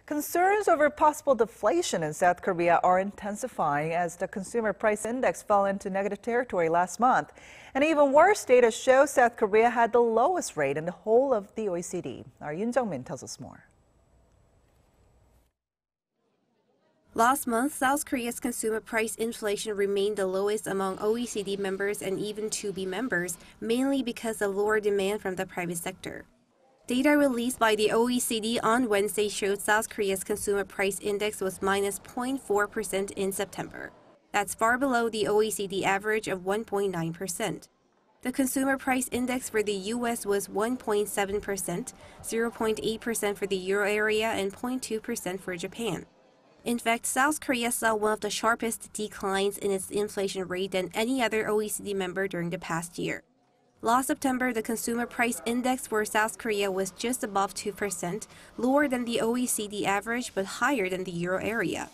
Concerns over possible deflation in South Korea are intensifying as the consumer price index fell into negative territory last month. And even worse, data shows South Korea had the lowest rate in the whole of the OECD. Our Yoon Jung-min tells us more. Last month, South Korea's consumer price inflation remained the lowest among OECD members and even to-be members, mainly because of lower demand from the private sector. Data released by the OECD on Wednesday showed South Korea's consumer price index was minus 0.4% in September. That's far below the OECD average of 1.9%. The consumer price index for the U.S. was 1.7%, 0.8% for the euro area, and 0.2% for Japan. In fact, South Korea saw one of the sharpest declines in its inflation rate than any other OECD member during the past year. Last September, the consumer price index for South Korea was just above 2%, lower than the OECD average but higher than the euro area.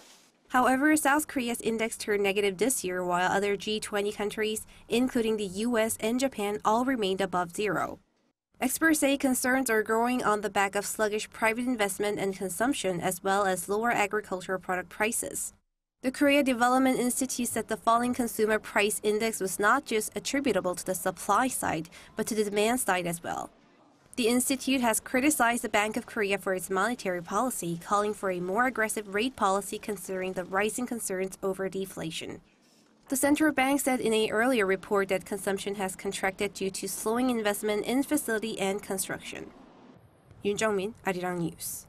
However, South Korea's index turned negative this year while other G20 countries, including the US and Japan, all remained above zero. Experts say concerns are growing on the back of sluggish private investment and consumption as well as lower agricultural product prices. The Korea Development Institute said the falling consumer price index was not just attributable to the supply side, but to the demand side as well. The institute has criticized the Bank of Korea for its monetary policy, calling for a more aggressive rate policy considering the rising concerns over deflation. The central bank said in an earlier report that consumption has contracted due to slowing investment in facility and construction. Yoon Jung-min, Arirang News.